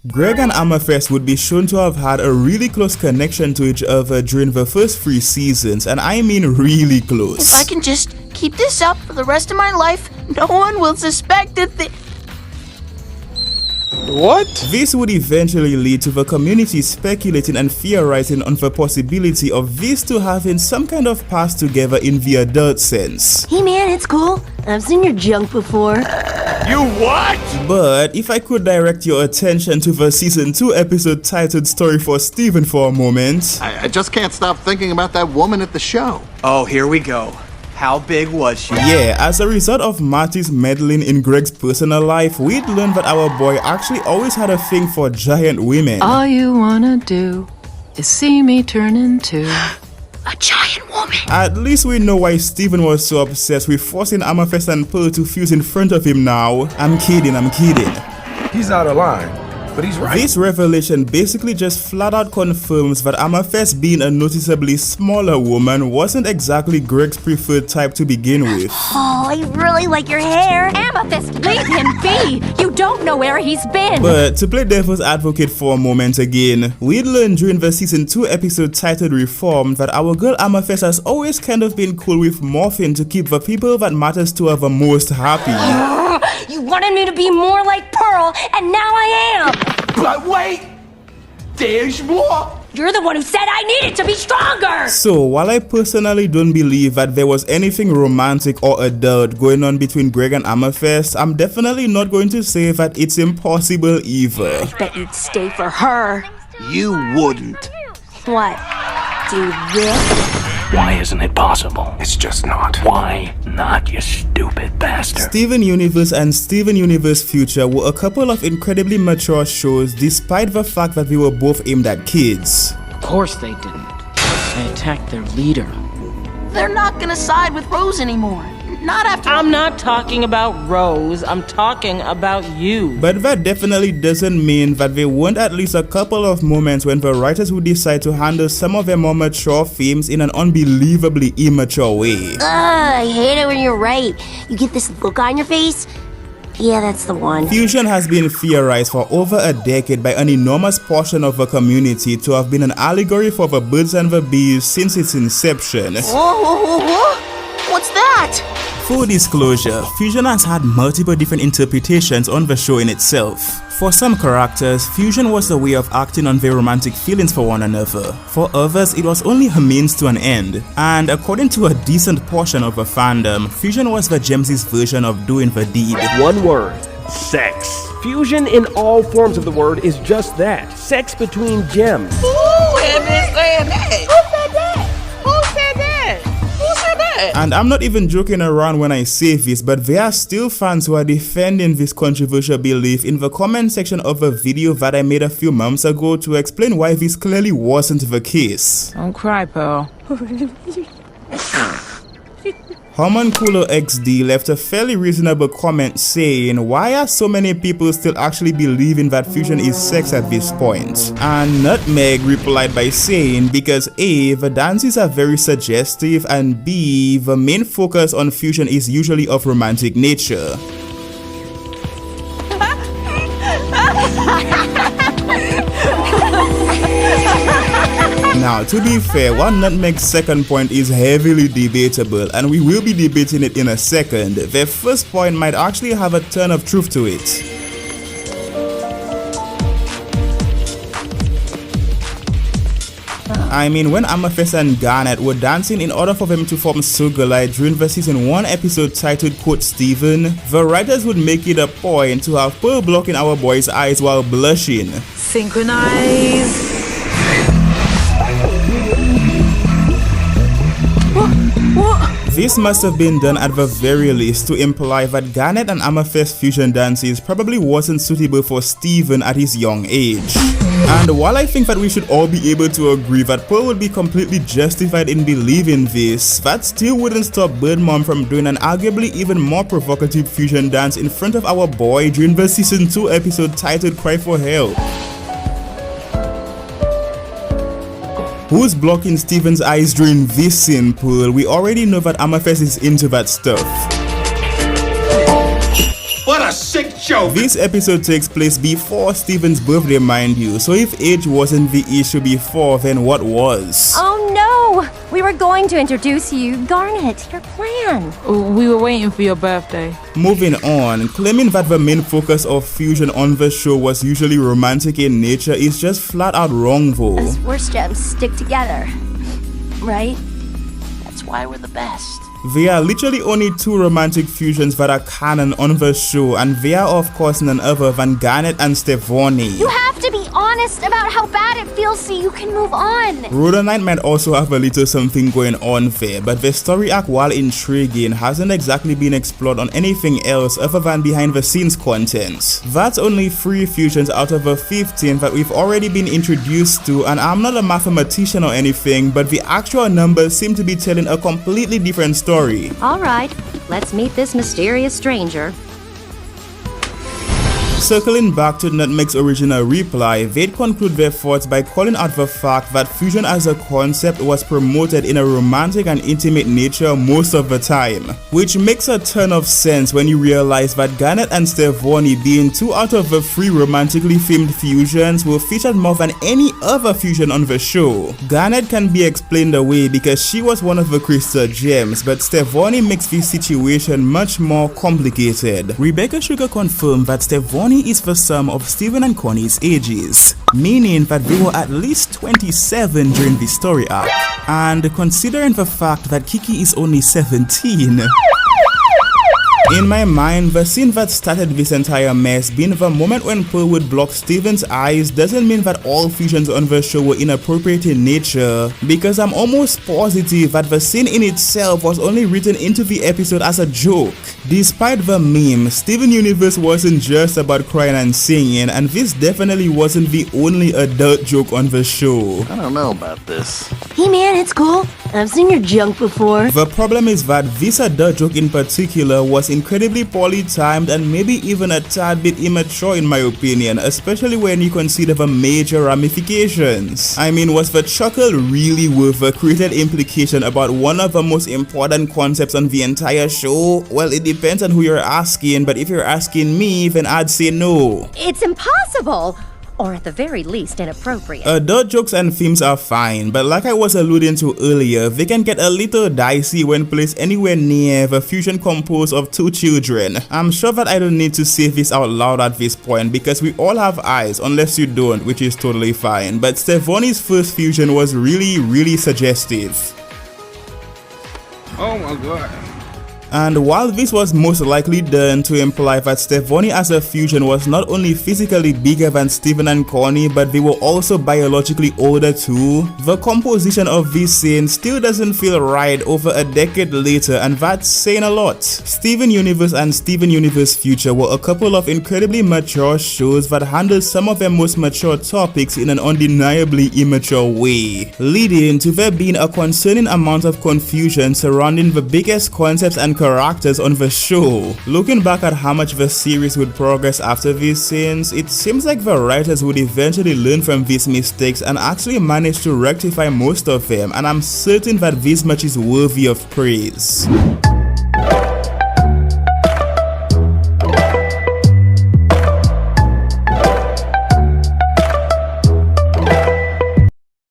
Greg and Amethyst would be shown to have had a really close connection to each other during the first 3 seasons, and I mean really close. If I can just keep this up for the rest of my life, no one will suspect a thing. What? This would eventually lead to the community speculating and theorizing on the possibility of these two having some kind of past together in the adult sense. Hey man, it's cool. I've seen your junk before. You what? But if I could direct your attention to the season 2 episode titled Story for Steven for a moment. I just can't stop thinking about that woman at the show. Oh, here we go. How big was she? Yeah, as a result of Marty's meddling in Greg's personal life, we'd learned that our boy actually always had a thing for giant women. All you wanna do is see me turn into A giant woman. At least we know why Steven was so obsessed with forcing Amethyst and Pearl to fuse in front of him now. I'm kidding. He's out of line, but he's right. This revelation basically just flat out confirms that Amethyst, being a noticeably smaller woman, wasn't exactly Greg's preferred type to begin with. Oh, I really like your hair. Amethyst, leave him be! You don't know where he's been! But to play devil's advocate for a moment again, we'd learned during the season 2 episode titled Reformed that our girl Amethyst has always kind of been cool with morphing to keep the people that matters to her the most happy. You wanted me to be more like Pearl, and now I am! But wait! There's more! You're the one who said I needed to be stronger! So, while I personally don't believe that there was anything romantic or adult going on between Greg and Amethyst, I'm definitely not going to say that it's impossible either. Bet you'd stay for her. You wouldn't. What? Do this? Why isn't it possible? It's just not. Why not, you stupid bastard? Steven Universe and Steven Universe Future were a couple of incredibly mature shows despite the fact that they were both aimed at kids. Of course they didn't. They attacked their leader. They're not gonna side with Rose anymore. Not after. I'm not talking about Rose, I'm talking about you. But that definitely doesn't mean that there weren't at least a couple of moments when the writers would decide to handle some of their more mature themes in an unbelievably immature way. I hate it when you're right. You get this look on your face. Yeah, that's the one. Fusion has been theorized for over a decade by an enormous portion of the community to have been an allegory for the birds and the bees since its inception. Whoa. What's that? Full disclosure, Fusion has had multiple different interpretations on the show in itself. For some characters, Fusion was a way of acting on their romantic feelings for one another. For others, it was only a means to an end. And according to a decent portion of the fandom, Fusion was the Gemsy's version of doing the deed. One word: sex. Fusion in all forms of the word is just that. Sex between gems. Who had been saying that? Who said that? And I'm not even joking around when I say this, but there are still fans who are defending this controversial belief in the comment section of a video that I made a few months ago to explain why this clearly wasn't the case. Don't cry, Pearl. Homunculo XD left a fairly reasonable comment saying, why are so many people still actually believing that fusion is sex at this point? And Nutmeg replied by saying, because A, the dances are very suggestive, and B, the main focus on fusion is usually of romantic nature. Now, to be fair, while Nutmeg's second point is heavily debatable, and we will be debating it in a second, their first point might actually have a ton of truth to it. I mean, when Amethyst and Garnet were dancing in order for them to form Sugilite during the season 1 episode titled quote Steven, the writers would make it a point to have Pearl blocking our boy's eyes while blushing. synchronize. This must have been done at the very least to imply that Garnet and Amethyst fusion dances probably wasn't suitable for Steven at his young age. And while I think that we should all be able to agree that Pearl would be completely justified in believing this, that still wouldn't stop Birdmom from doing an arguably even more provocative fusion dance in front of our boy during the season 2 episode titled Cry for Help. Who's blocking Steven's eyes during this scene, Pearl? We already know that Amethyst is into that stuff. What a sick joke! This episode takes place before Steven's birthday, mind you, so if age wasn't the issue before, then what was? Oh no! We were going to introduce you. Garnet, your plan. We were waiting for your birthday. Moving on, claiming that the main focus of Fusion on the show was usually romantic in nature is just flat out wrong though. Us worst gems stick together, right? That's why we're the best. There are literally only 2 romantic fusions that are canon on the show, and they are of course none other than Garnet and Stefani. You have to be honest about how bad it feels so you can move on. Rhodonite might also have a little something going on there, but the story arc, while intriguing, hasn't exactly been explored on anything else other than behind the scenes content. That's only 3 fusions out of the 15 that we've already been introduced to, and I'm not a mathematician or anything, but the actual numbers seem to be telling a completely different story. All right, let's meet this mysterious stranger. Circling back to Nutmeg's original reply, they'd conclude their thoughts by calling out the fact that fusion as a concept was promoted in a romantic and intimate nature most of the time, which makes a ton of sense when you realize that Garnet and Stefani, being 2 out of the 3 romantically themed fusions, were featured more than any other fusion on the show. Garnet can be explained away because she was one of the crystal gems, but Stefani makes this situation much more complicated. Rebecca Sugar confirmed that Stefani is the sum of Steven and Connie's ages, meaning that they were at least 27 during the story arc, and considering the fact that Kiki is only 17, in my mind, the scene that started this entire mess, being the moment when Pearl would block Steven's eyes, doesn't mean that all fusions on the show were inappropriate in nature, because I'm almost positive that the scene in itself was only written into the episode as a joke. Despite the meme, Steven Universe wasn't just about crying and singing, and this definitely wasn't the only adult joke on the show. I don't know about this. Hey man, it's cool. I've seen your junk before. The problem is that this adult joke in particular was incredibly poorly timed and maybe even a tad bit immature in my opinion, especially when you consider the major ramifications. I mean, was the chuckle really worth the created implication about one of the most important concepts on the entire show? Well, it depends on who you're asking, but if you're asking me, then I'd say no. It's impossible! Or at the very least inappropriate. Adult jokes and themes are fine, but like I was alluding to earlier, they can get a little dicey when placed anywhere near the fusion composed of 2 children. I'm sure that I don't need to say this out loud at this point because we all have eyes, unless you don't, which is totally fine, but Stefani's first fusion was really suggestive. Oh my god. And while this was most likely done to imply that Stefani as a fusion was not only physically bigger than Steven and Connie, but they were also biologically older too, the composition of this scene still doesn't feel right over a decade later, and that's saying a lot. Steven Universe and Steven Universe Future were a couple of incredibly mature shows that handled some of their most mature topics in an undeniably immature way, leading to there being a concerning amount of confusion surrounding the biggest concepts and characters on the show. Looking back at how much the series would progress after these scenes, it seems like the writers would eventually learn from these mistakes and actually manage to rectify most of them, and I'm certain that this much is worthy of praise.